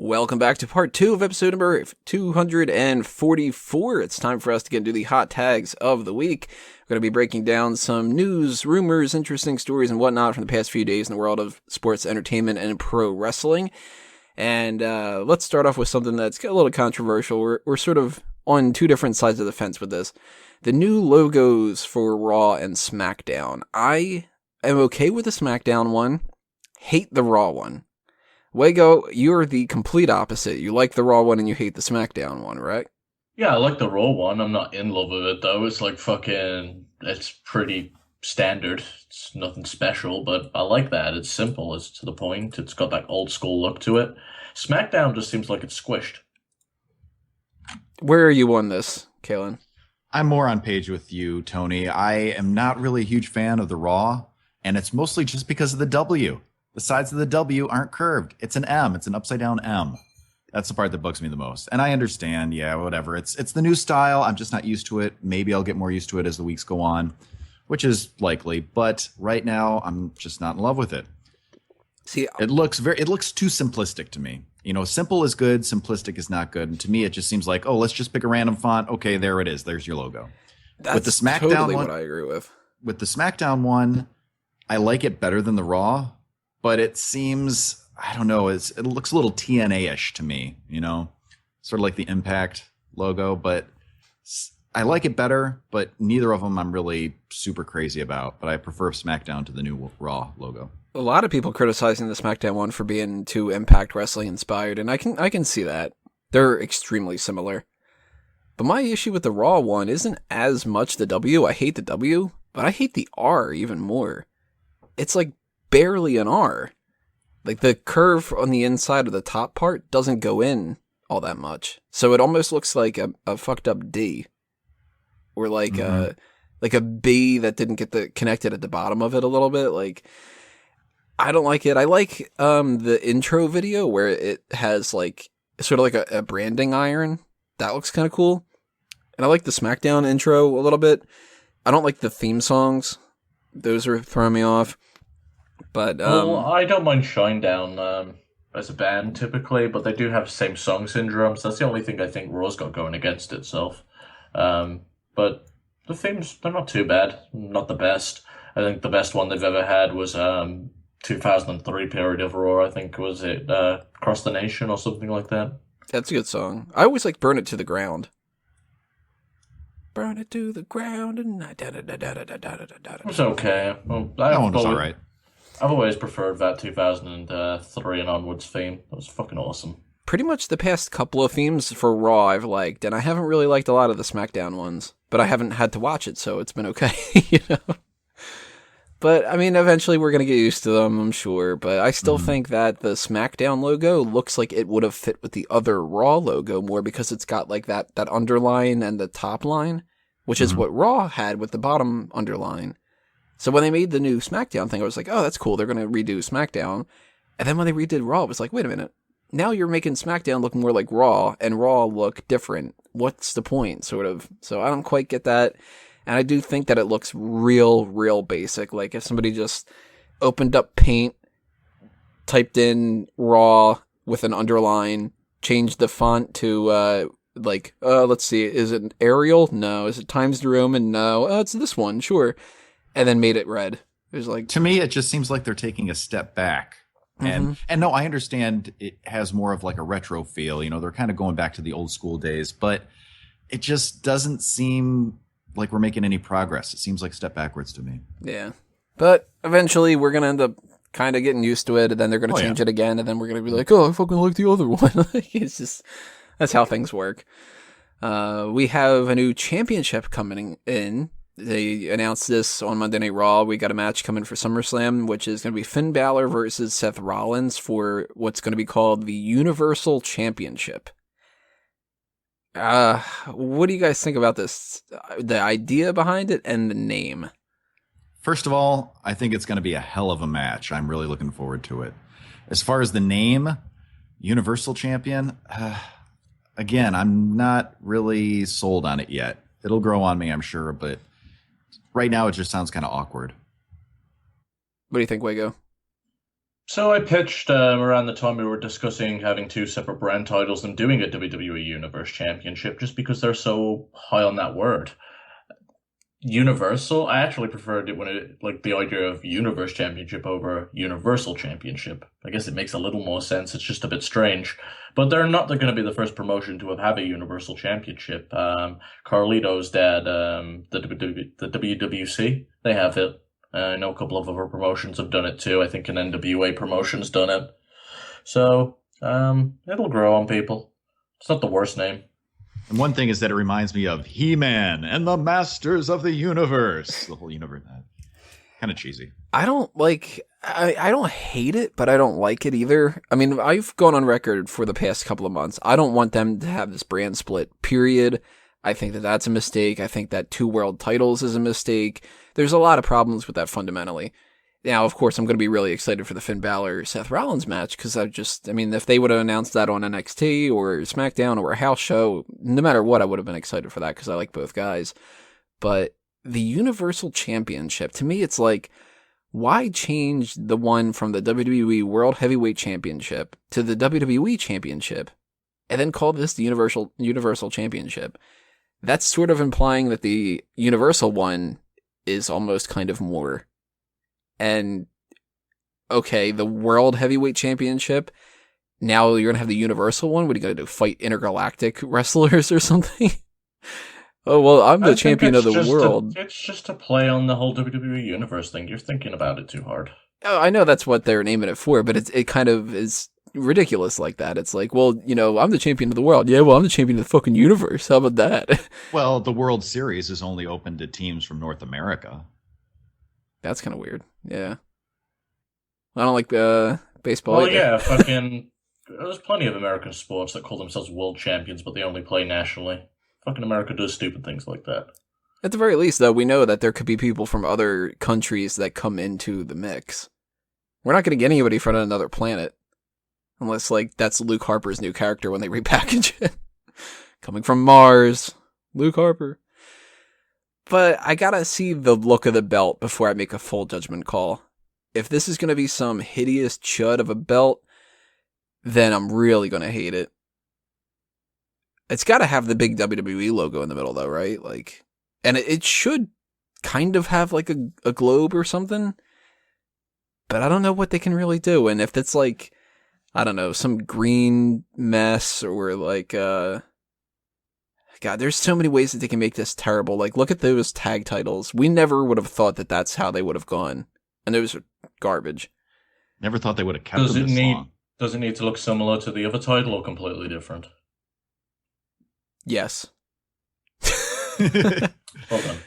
Welcome back to part 2 of episode number 244. It's time for us to get into the hot tags of the week. We're going to be breaking down some news, rumors, interesting stories, and whatnot from the past few days in the world of sports, entertainment, and pro wrestling. And let's start off with something that's a little controversial. We're sort of on two different sides of the fence with this. The new logos for Raw and SmackDown. I am okay with the SmackDown one, hate the Raw one. Wago, you're the complete opposite. You like the Raw one and you hate the SmackDown one, right? Yeah, I like the Raw one. I'm not in love with it though. It's it's pretty standard. It's nothing special, but I like that. It's simple. It's to the point. It's got that old school look to it. SmackDown just seems like it's squished. Where are you on this, Kalen? I'm more on page with you, Tony. I am not really a huge fan of the Raw, and it's mostly just because of the W. The sides of the W aren't curved. It's an M. It's an upside down M. That's the part that bugs me the most. And I understand, yeah, whatever. It's the new style. I'm just not used to it. Maybe I'll get more used to it as the weeks go on, which is likely. But right now, I'm just not in love with it. See, it looks too simplistic to me. You know, simple is good, simplistic is not good. And to me, it just seems like, oh, let's just pick a random font. Okay, there it is. There's your logo. That's with the SmackDown totally one, what I agree with. With the SmackDown one, I like it better than the Raw. But it seems, I don't know, it looks a little TNA-ish to me, you know? Sort of like the Impact logo, but I like it better, but neither of them I'm really super crazy about. But I prefer SmackDown to the new Raw logo. A lot of people criticizing the SmackDown one for being too Impact Wrestling inspired, and I can see that. They're extremely similar. But my issue with the Raw one isn't as much the W. I hate the W, but I hate the R even more. It's like barely an R. Like the curve on the inside of the top part doesn't go in all that much. So it almost looks like a fucked up D. Or like a B that didn't get connected at the bottom of it a little bit. Like, I don't like it. I like the intro video where it has like sort of like a branding iron. That looks kind of cool. And I like the SmackDown intro a little bit. I don't like the theme songs. Those are throwing me off. But well, I don't mind Shinedown as a band typically, but they do have same song syndrome, so that's the only thing I think Raw's got going against itself. But the themes, they're not too bad. Not the best. I think the best one they've ever had was 2003 period of Raw. I think was it Cross the Nation or something like that. That's a good song. I always like Burn It to the Ground. Burn it to the ground and It's okay. Well, That one was all right. I've always preferred that 2003 and onwards theme. That was fucking awesome. Pretty much the past couple of themes for Raw I've liked, and I haven't really liked a lot of the SmackDown ones, but I haven't had to watch it, so it's been okay, you know? But, I mean, eventually we're going to get used to them, I'm sure, but I still think that the SmackDown logo looks like it would have fit with the other Raw logo more because it's got, like, that underline and the top line, which is what Raw had with the bottom underline. So when they made the new SmackDown thing, I was like, oh, that's cool. They're going to redo SmackDown. And then when they redid Raw, it was like, wait a minute. Now you're making SmackDown look more like Raw and Raw look different. What's the point, sort of? So I don't quite get that. And I do think that it looks real basic. Like if somebody just opened up Paint, typed in Raw with an underline, changed the font to, let's see, is it Arial? No. Is it Times New Roman? No. Oh, it's this one, sure. And then made it red. It was like, to me, it just seems like they're taking a step back. And no, I understand it has more of like a retro feel. You know, they're kind of going back to the old school days, but it just doesn't seem like we're making any progress. It seems like a step backwards to me. Yeah. But eventually we're going to end up kind of getting used to it, and then they're going to change it again, and then we're going to be like, oh, I fucking like the other one. It's just, that's how things work. We have a new championship coming in. They announced this on Monday Night Raw. We got a match coming for SummerSlam, which is going to be Finn Balor versus Seth Rollins for what's going to be called the Universal Championship. What do you guys think about this? The idea behind it and the name? First of all, I think it's going to be a hell of a match. I'm really looking forward to it. As far as the name, Universal Champion, again, I'm not really sold on it yet. It'll grow on me, I'm sure, but right now it just sounds kind of awkward. What do you think, Wago? So I pitched around the time we were discussing having two separate brand titles and doing a WWE Universe Championship just because they're so high on that word. Universal, I actually preferred it when the idea of Universe Championship over Universal Championship. I guess it makes a little more sense. It's just a bit strange. But they're going to be the first promotion to have a Universal Championship. Carlito's dad, the WWC, they have it. I know a couple of other promotions have done it too. I think an NWA promotion's done it. So, it'll grow on people. It's not the worst name. And one thing is that it reminds me of He-Man and the Masters of the Universe. The whole universe. Kind of cheesy. I don't hate it, but I don't like it either. I mean, I've gone on record for the past couple of months. I don't want them to have this brand split, period. I think that that's a mistake. I think that 2 world titles is a mistake. There's a lot of problems with that fundamentally. Now, of course, I'm going to be really excited for the Finn Balor-Seth Rollins match because if they would have announced that on NXT or SmackDown or a house show, no matter what, I would have been excited for that because I like both guys. But the Universal Championship, to me, it's like, why change the one from the WWE World Heavyweight Championship to the WWE Championship and then call this the Universal Championship? That's sort of implying that the Universal one is almost kind of more. And, okay, the World Heavyweight Championship, now you're going to have the Universal one? What are you going to do, fight intergalactic wrestlers or something? Oh, well, I'm the champion of the world. It's just a play on the whole WWE Universe thing. You're thinking about it too hard. Oh, I know that's what they're naming it for, but it kind of is ridiculous like that. It's like, well, I'm the champion of the world. Yeah, well, I'm the champion of the fucking universe. How about that? Well, the World Series is only open to teams from North America. That's kind of weird. Yeah. I don't like baseball Well, either. yeah, fucking... There's plenty of American sports that call themselves world champions, but they only play nationally. Fucking America does stupid things like that. At the very least, though, we know that there could be people from other countries that come into the mix. We're not going to get anybody from another planet. Unless, that's Luke Harper's new character when they repackage it. Coming from Mars. Luke Harper. But I gotta see the look of the belt before I make a full judgment call. If this is gonna be some hideous chud of a belt, then I'm really gonna hate it. It's gotta have the big WWE logo in the middle, though, right? And it should kind of have, a globe or something. But I don't know what they can really do. And if it's, I don't know, some green mess or, God, there's so many ways that they can make this terrible. Look at those tag titles. We never would have thought that that's how they would have gone. And those are garbage. Never thought they would have kept them this long. Does it need to look similar to the other title or completely different? Yes. Well done.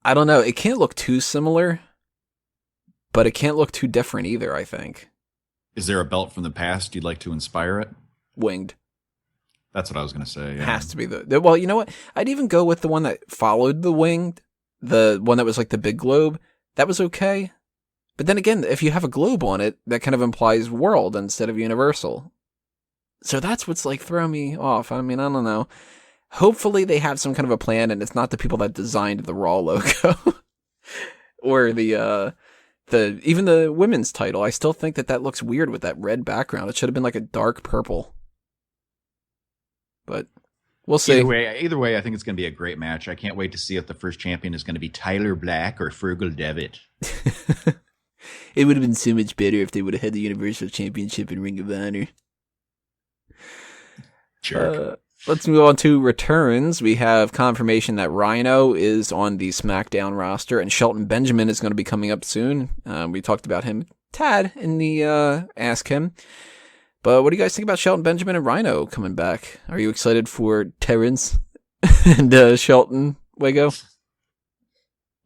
I don't know. It can't look too similar, but it can't look too different either, I think. Is there a belt from the past you'd like to inspire it? Winged. That's what I was going to say. Yeah. Has to be well, you know what? I'd even go with the one that followed the winged, the one that was the big globe. That was okay. But then again, if you have a globe on it, that kind of implies world instead of universal. So that's what's throwing me off. I mean, I don't know. Hopefully they have some kind of a plan and it's not the people that designed the Raw logo. Or even the women's title. I still think that looks weird with that red background. It should have been a dark purple. But we'll see. Either way, I think it's going to be a great match. I can't wait to see if the first champion is going to be Tyler Black or Fergal Devitt. It would have been so much better if they would have had the Universal Championship in Ring of Honor. Sure. Let's move on to returns. We have confirmation that Rhyno is on the SmackDown roster, and Shelton Benjamin is going to be coming up soon. We talked about him tad in the Ask Him. But what do you guys think about Shelton Benjamin and Rhyno coming back? Are you excited for Terrence and Shelton, Wego?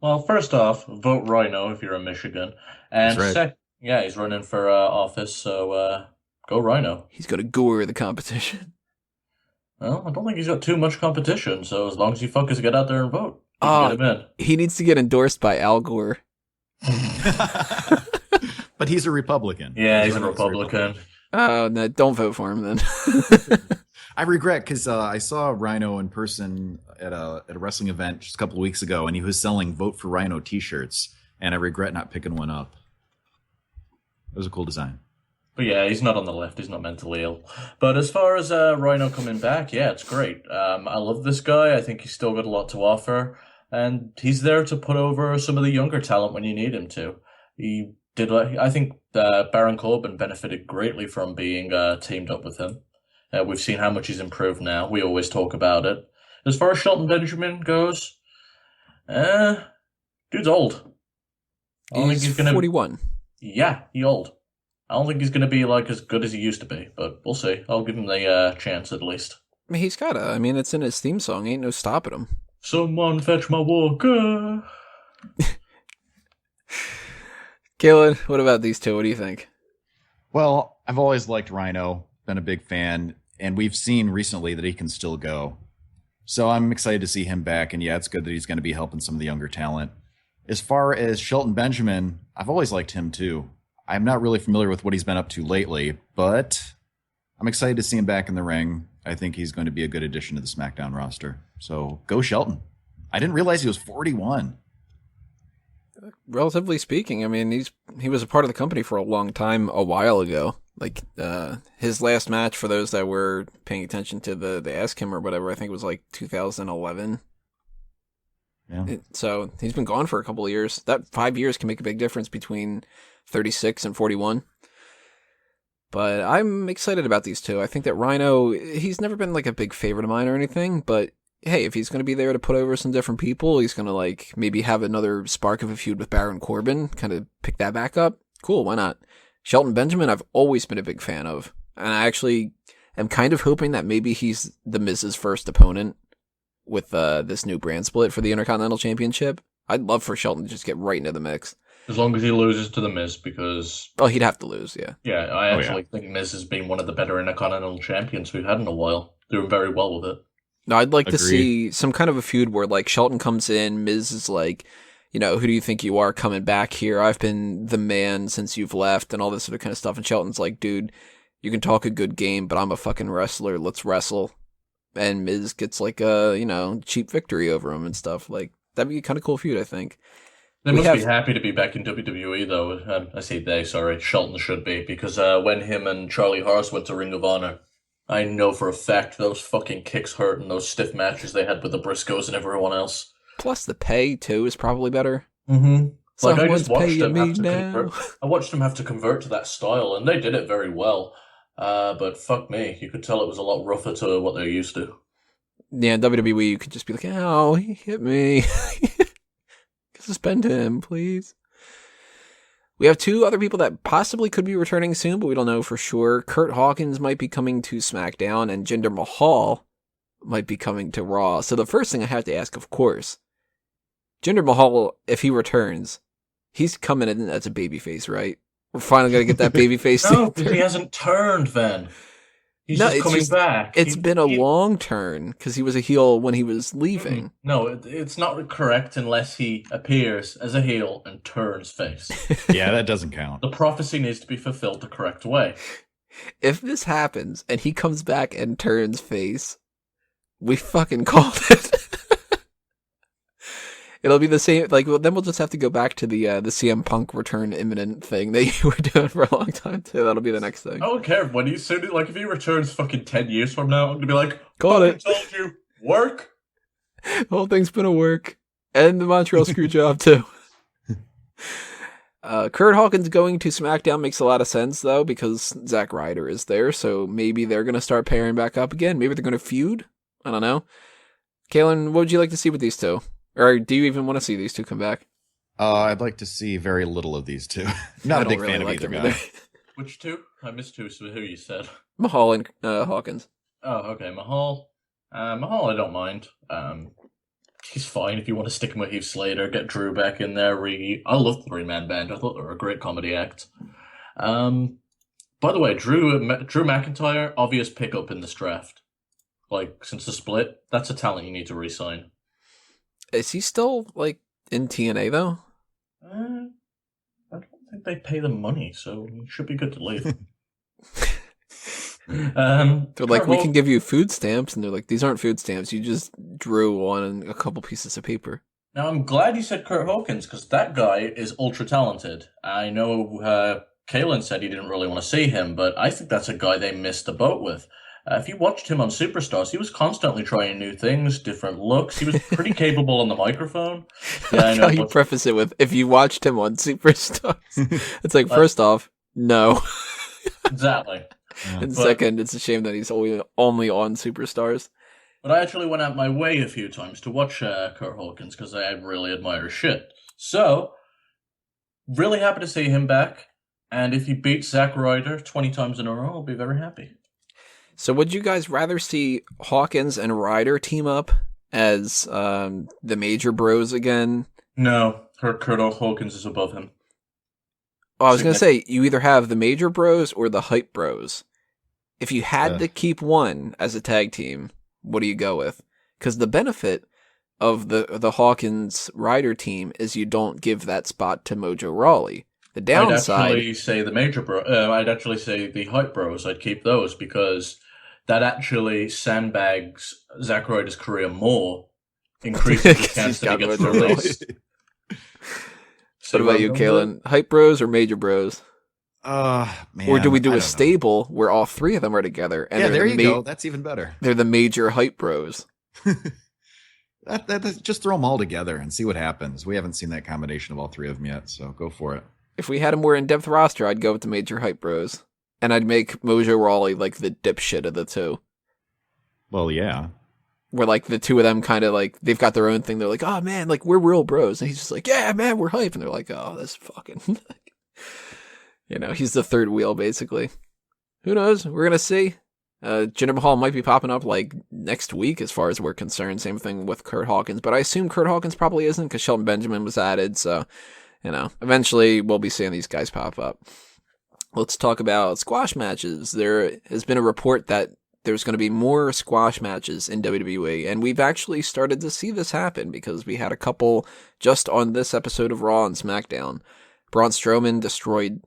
Well, first off, vote Rhyno if you're in Michigan. And That's right. he's running for office, so go Rhyno. He's going to gore the competition. Well, I don't think he's got too much competition, so as long as you fuckers get out there and vote, you can get him in. He needs to get endorsed by Al Gore. But he's a Republican. Yeah, he's a Republican. Oh, no, don't vote for him then. I regret because I saw Rhyno in person at a wrestling event just a couple of weeks ago, and he was selling "Vote for Rhyno" T-shirts, and I regret not picking one up. It was a cool design. But yeah, he's not on the left. He's not mentally ill. But as far as Rhyno coming back, yeah, it's great. I love this guy. I think he's still got a lot to offer. And he's there to put over some of the younger talent when you need him to. He did. I think Baron Corbin benefited greatly from being teamed up with him. We've seen how much he's improved now. We always talk about it. As far as Shelton Benjamin goes, dude's old. I don't think He's gonna 41. Yeah, he's old. I don't think he's gonna be like as good as he used to be, but we'll see. I'll give him the chance at least. I mean, he's gotta. I mean, it's in his theme song. Ain't no stopping him. Someone fetch my walker. Kalen, what about these two? What do you think? Well, I've always liked Rhyno, been a big fan, and we've seen recently that he can still go. So I'm excited to see him back, and yeah, it's good that he's going to be helping some of the younger talent. As far as Shelton Benjamin, I've always liked him too. I'm not really familiar with what he's been up to lately, but I'm excited to see him back in the ring. I think he's going to be a good addition to the SmackDown roster. So go Shelton. I didn't realize he was 41. Relatively speaking, I mean, he was a part of the company for a long time, a while ago. Like, his last match, for those that were paying attention to the Ask Him or whatever, I think it was like 2011. Yeah. So he's been gone for a couple of years. That 5 years can make a big difference between 36 and 41. But I'm excited about these two. I think that Rhyno, he's never been like a big favorite of mine or anything, but hey, if he's going to be there to put over some different people, he's going to like maybe have another spark of a feud with Baron Corbin, kind of pick that back up. Cool, why not? Shelton Benjamin, I've always been a big fan of. And I actually am kind of hoping that maybe he's the Miz's first opponent with this new brand split for the Intercontinental Championship. I'd love for Shelton to just get right into the mix. As long as he loses to The Miz, because... Oh, he'd have to lose, yeah. Yeah, I actually think Miz has been one of the better Intercontinental Champions we've had in a while. Doing very well with it. No, I'd like to Agreed. see some kind of a feud where, like, Shelton comes in, Miz is like, you know, who do you think you are coming back here? I've been the man since you've left and all this sort of kind of stuff. And Shelton's like, dude, you can talk a good game, but I'm a fucking wrestler. Let's wrestle. And Miz gets, like, a, you know, cheap victory over him and stuff. Like, that'd be a kind of cool feud, I think. They must be happy to be back in WWE, though. I say they, sorry. Shelton should be, because when him and Charlie Haas went to Ring of Honor, I know for a fact those fucking kicks hurt and those stiff matches they had with the Briscoes and everyone else. Plus the pay, too, is probably better. Mm-hmm. Like, I Someone's just watched them paying have me to now. convert. I watched them have to convert to that style, and they did it very well. But fuck me, you could tell it was a lot rougher to what they're used to. Yeah, in WWE, you could just be like, oh, he hit me. Suspend him, please. We have two other people that possibly could be returning soon, but we don't know for sure. Curt Hawkins might be coming to SmackDown, and Jinder Mahal might be coming to Raw. So the first thing I have to ask, of course, Jinder Mahal, if he returns, he's coming in as a babyface, right? We're finally going to get that babyface. No, because he hasn't turned then. He's just coming back. It's been a long turn, because he was a heel when he was leaving. No, it's not correct unless he appears as a heel and turns face. Yeah, that doesn't count. The prophecy needs to be fulfilled the correct way. If this happens, and he comes back and turns face, we fucking called it. It'll be the same, like, well, then we'll just have to go back to the CM Punk return imminent thing that you were doing for a long time, too. That'll be the next thing. I don't care. When he's soon, like, if he returns fucking 10 years from now, I'm going to be like, got it. I told you, work. The whole thing's been a work. And the Montreal screw job, too. Curt Hawkins going to SmackDown makes a lot of sense, though, because Zack Ryder is there, so maybe they're going to start pairing back up again. Maybe they're going to feud. I don't know. Kalen, what would you like to see with these two? Or do you even want to see these two come back? I'd like to see very little of these two. Not a big fan of either guy. Which two? I missed two, so who you said? Mahal and Hawkins. Oh, okay. Mahal. Mahal, I don't mind. He's fine if you want to stick him with Heath Slater, get Drew back in there. I love the three-man band. I thought they were a great comedy act. By the way, Drew McIntyre, obvious pickup in this draft. Like, since the split, that's a talent you need to re-sign. Is he still, like, in TNA, though? I don't think they pay them money, so he should be good to leave. They're like, we can give you food stamps, and they're like, these aren't food stamps. You just drew on a couple pieces of paper. Now, I'm glad you said Curt Hawkins, because that guy is ultra talented. I know Kalen said he didn't really want to see him, but I think that's a guy they missed the boat with. If you watched him on Superstars, he was constantly trying new things, different looks. He was pretty capable on the microphone. Yeah, I know. How you preface it with, if you watched him on Superstars. It's like, first off, no. Exactly. And second, it's a shame that he's only on Superstars. But I actually went out my way a few times to watch Curt Hawkins because I really admire his shit. So, really happy to see him back. And if he beats Zack Ryder 20 times in a row, I'll be very happy. So would you guys rather see Hawkins and Ryder team up as the Major Bros again? No, Curt Hawkins is above him. Oh, I was going to say, you either have the Major Bros or the Hype Bros. If you had to keep one as a tag team, what do you go with? Because the benefit of the Hawkins-Ryder team is you don't give that spot to Mojo Rawley. The downside... I'd actually say the Major Bros. I'd actually say the Hype Bros. I'd keep those because that actually sandbags Zack Ryder's career more, increases the chance that he gets released. What about you, Kalen? Hype Bros or Major Bros? Man, or do we do a stable where all three of them are together? And there you go. That's even better. They're the Major Hype Bros. that just throw them all together and see what happens. We haven't seen that combination of all three of them yet, so go for it. If we had a more in-depth roster, I'd go with the Major Hype Bros. And I'd make Mojo Rawley like the dipshit of the two. Well, yeah. Where like the two of them kind of like, they've got their own thing. They're like, oh man, like we're real bros. And he's just like, yeah, man, we're hype. And they're like, oh, this fucking... he's the third wheel, basically. Who knows? We're going to see. Jinder Mahal might be popping up like next week as far as we're concerned. Same thing with Curt Hawkins. But I assume Curt Hawkins probably isn't because Shelton Benjamin was added. So, eventually we'll be seeing these guys pop up. Let's talk about squash matches. There has been a report that there's going to be more squash matches in WWE, and we've actually started to see this happen because we had a couple just on this episode of Raw and SmackDown. Braun Strowman destroyed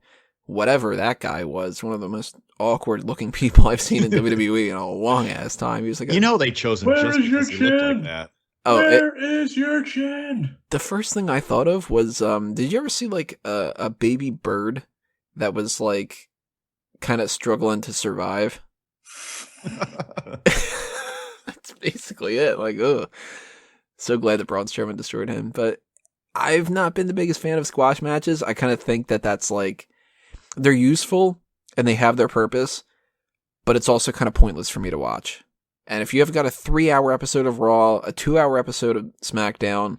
whatever that guy was, one of the most awkward-looking people I've seen in WWE in a long-ass time. He was like, they chose him just because he looked like that. Oh, Where is your chin? The first thing I thought of was, did you ever see like a baby bird that was like kind of struggling to survive? That's basically it. Like, ugh. So glad that Braun Strowman destroyed him. But I've not been the biggest fan of squash matches. I kind of think that that's like, they're useful and they have their purpose, but it's also kind of pointless for me to watch. And if you have got a 3-hour episode of Raw, a 2-hour episode of SmackDown,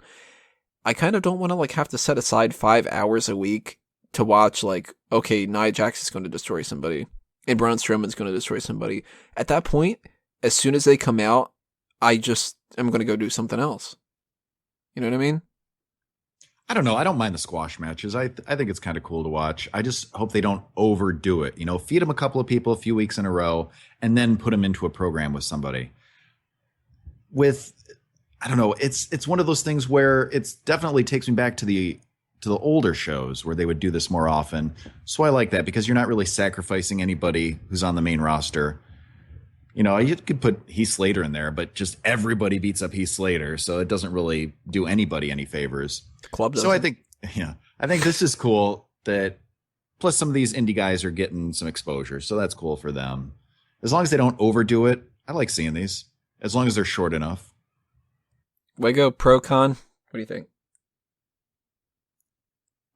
I kind of don't want to like have to set aside 5 hours a week to watch like, okay, Nia Jax is going to destroy somebody and Braun Strowman's going to destroy somebody. At that point, as soon as they come out, I just am going to go do something else. You know what I mean? I don't know. I don't mind the squash matches. I think it's kind of cool to watch. I just hope they don't overdo it. Feed them a couple of people a few weeks in a row and then put them into a program with somebody. I don't know. It's one of those things where it's definitely takes me back to the older shows where they would do this more often. So I like that because you're not really sacrificing anybody who's on the main roster. You could put Heath Slater in there, but just everybody beats up Heath Slater, so it doesn't really do anybody any favors. The club doesn't. So I think this is cool that plus some of these indie guys are getting some exposure, so that's cool for them. As long as they don't overdo it, I like seeing these. As long as they're short enough. Way go, pro con. What do you think?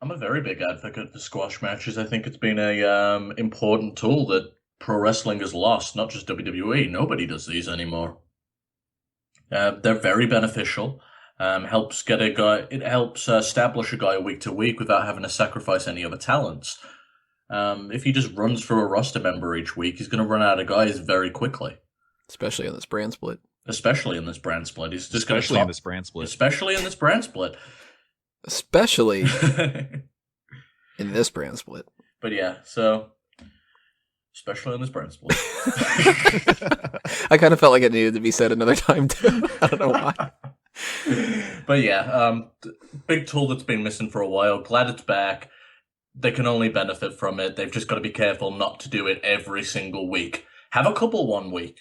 I'm a very big advocate for squash matches. I think it's been a important tool that pro wrestling has lost, not just WWE. Nobody does these anymore. They're very beneficial. Helps get a guy. It helps establish a guy week to week without having to sacrifice any other talents. If he just runs through a roster member each week, he's going to run out of guys very quickly. Especially in this brand split. He's just going to Especially in this brand split. Especially in this brand split. Especially in this brand split. But yeah, so. Especially in this brand split. I kind of felt like it needed to be said another time too. I don't know why. But yeah, big tool that's been missing for a while. Glad it's back. They can only benefit from it. They've just got to be careful not to do it every single week. Have a couple one week,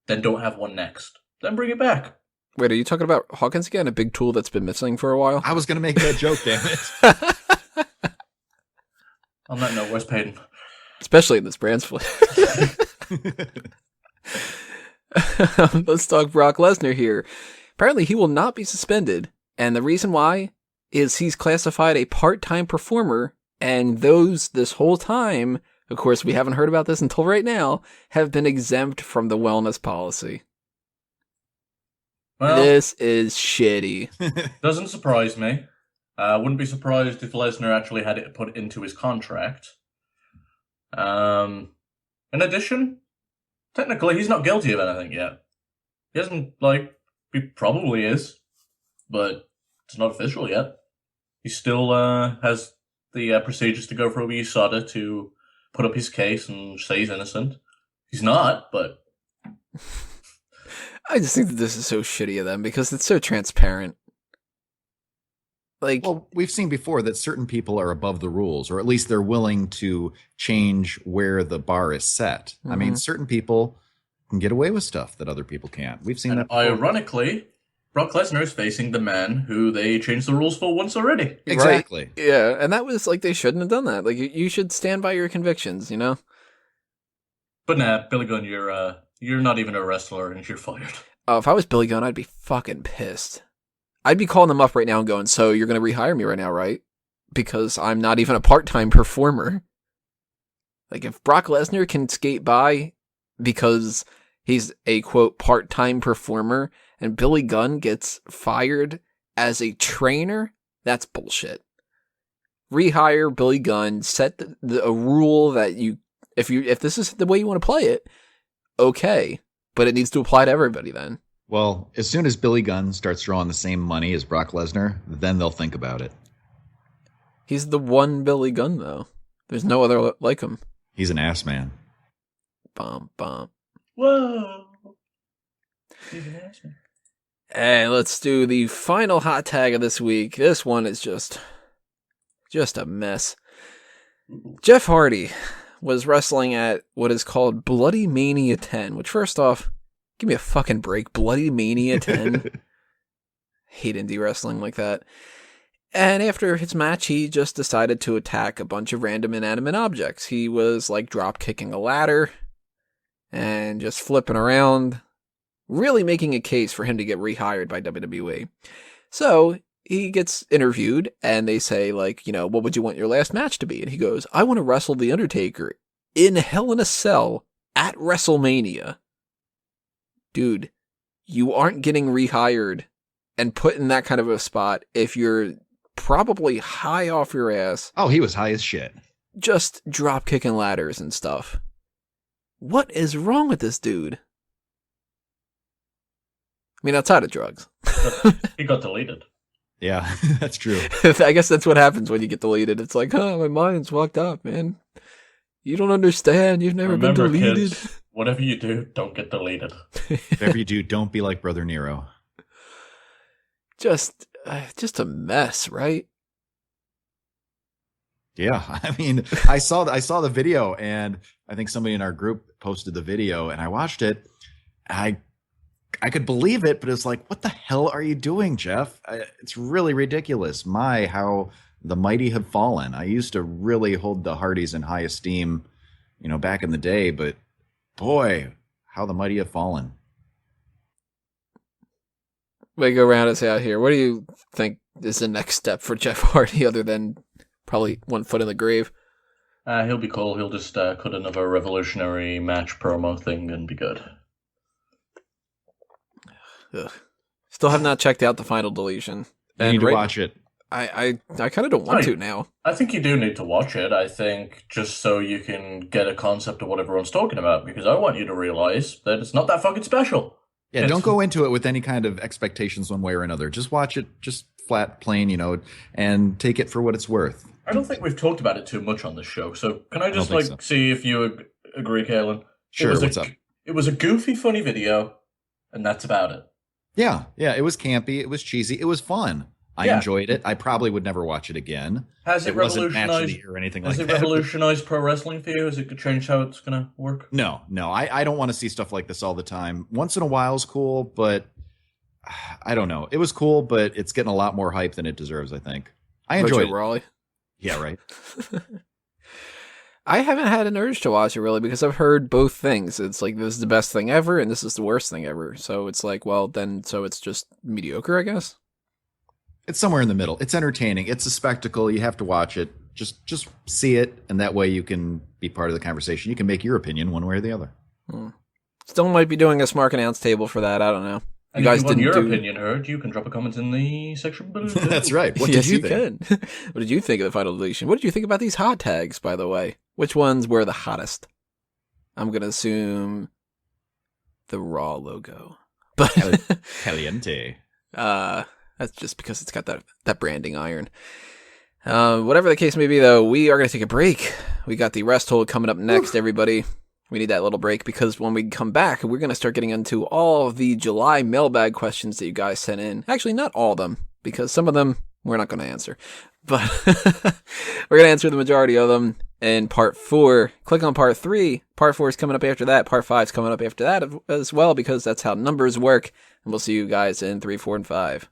then don't have one next. Then bring it back. Wait, are you talking about Hawkins again? A big tool that's been missing for a while? I was going to make that joke, damn it. On that note, where's Peyton? Especially in this brand split. Let's talk Brock Lesnar here. Apparently, he will not be suspended. And the reason why is he's classified a part-time performer. And those, this whole time, of course, we haven't heard about this until right now, have been exempt from the wellness policy. Well, this is shitty. Doesn't surprise me. Wouldn't be surprised if Lesnar actually had it put into his contract. In addition, technically, he's not guilty of anything yet. He hasn't, he probably is, but it's not official yet. He still has the procedures to go through with USADA to put up his case and say he's innocent. He's not, but... I just think that this is so shitty of them because it's so transparent. Well, we've seen before that certain people are above the rules, or at least they're willing to change where the bar is set. Mm-hmm. I mean, certain people can get away with stuff that other people can't. We've seen that before. Ironically, Brock Lesnar is facing the man who they changed the rules for once already. Exactly. Right? Yeah, and that was they shouldn't have done that. You should stand by your convictions, you know? But nah, Billy Gunn, you're not even a wrestler and you're fired. Oh, if I was Billy Gunn, I'd be fucking pissed. I'd be calling them up right now and going, so you're going to rehire me right now, right? Because I'm not even a part-time performer. If Brock Lesnar can skate by because he's a, quote, part-time performer and Billy Gunn gets fired as a trainer, that's bullshit. Rehire Billy Gunn, set a rule that if this is the way you want to play it, okay. But it needs to apply to everybody then. Well, as soon as Billy Gunn starts drawing the same money as Brock Lesnar, then they'll think about it. He's the one Billy Gunn, though. There's no other like him. He's an ass man. Bum, bum. Whoa. He's an ass man. Hey, let's do the final hot tag of this week. This one is just a mess. Jeff Hardy was wrestling at what is called Bloodymania 10, which first off, give me a fucking break. Bloodymania 10. Hate indie wrestling like that. And after his match, he just decided to attack a bunch of random inanimate objects. He was drop kicking a ladder and just flipping around, really making a case for him to get rehired by WWE. So he gets interviewed and they say, what would you want your last match to be? And he goes, I want to wrestle The Undertaker in Hell in a Cell at WrestleMania. Dude, you aren't getting rehired and put in that kind of a spot if you're probably high off your ass. Oh, he was high as shit. Just drop kicking ladders and stuff. What is wrong with this dude? I mean, outside of drugs. He got deleted. Yeah, that's true. I guess that's what happens when you get deleted. It's my mind's fucked up, man. You don't understand. You've never been deleted. Kids, whatever you do, don't get deleted. Whatever you do, don't be like Brother Nero. Just a mess, right? Yeah, I mean, I saw the video, and I think somebody in our group posted the video, and I watched it. I could believe it, but it's what the hell are you doing, Jeff? It's really ridiculous. How the mighty have fallen. I used to really hold the Hardys in high esteem, back in the day, but boy, how the mighty have fallen. We go round us out here. What do you think is the next step for Jeff Hardy other than probably one foot in the grave? He'll be cool. He'll just cut another revolutionary match promo thing and be good. Ugh. Still have not checked out the final deletion. You need to watch it. I kind of don't want to now. I think you do need to watch it. I think just so you can get a concept of what everyone's talking about, because I want you to realize that it's not that fucking special. Yeah, don't go into it with any kind of expectations one way or another. Just watch it, just flat, plain, and take it for what it's worth. I don't think we've talked about it too much on the show, so can I just see if you agree, Kalen? Sure, what's up? It was a goofy, funny video, and that's about it. Yeah, it was campy, it was cheesy, it was fun. I enjoyed it. I probably would never watch it again. Has it revolutionized or anything like that? Has it revolutionized pro wrestling for you? Has it changed how it's going to work? No. I don't want to see stuff like this all the time. Once in a while is cool, but I don't know. It was cool, but it's getting a lot more hype than it deserves, I think. I enjoyed it. Raleigh. Yeah, right. I haven't had an urge to watch it really because I've heard both things. It's like this is the best thing ever and this is the worst thing ever. So it's like, well, then so it's just mediocre, I guess. It's somewhere in the middle. It's entertaining. It's a spectacle. You have to watch it. Just see it, and that way you can be part of the conversation. You can make your opinion one way or the other. Still might be doing a Smark announce table for that. I don't know. And if you want your opinion heard, you can drop a comment in the section below. That's right. What did you think? What did you think of the final deletion? What did you think about these hot tags, by the way? Which ones were the hottest? I'm going to assume the Raw logo. But Caliente. That's just because it's got that branding iron. Whatever the case may be, though, we are going to take a break. We got the rest hold coming up next, everybody. We need that little break because when we come back, we're going to start getting into all of the July mailbag questions that you guys sent in. Actually, not all of them, because some of them we're not going to answer. But we're going to answer the majority of them in part 4. Click on part 3. Part 4 is coming up after that. Part 5 is coming up after that as well, because that's how numbers work. And we'll see you guys in 3, 4, and 5.